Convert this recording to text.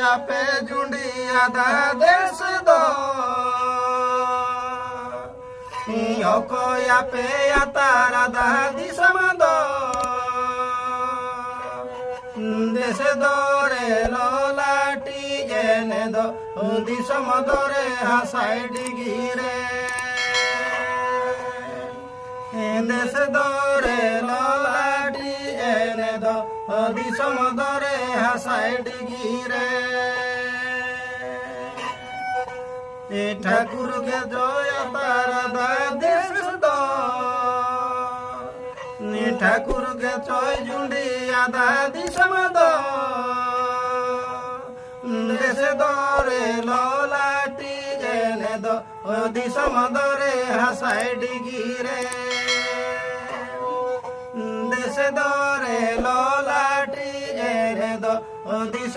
आपे जुंडिया दा देश दो को आपे तारा दा दिसम दो देश दोरे लोलाटी जेने दो दिसम दोरे हासाई डिगिरे देश दोरे लोलाटी एने दो दिसम दोरे हासाई डिगिरे ठाकुर के जय तारा दा देश दो ठाकुर के चय जुंडिया दा दिसम दो देश दोरे लोलाटी जेने दो दिसम दोरे हासाई डिगिरे देश दोरे लोलाटी जेने दो दिसम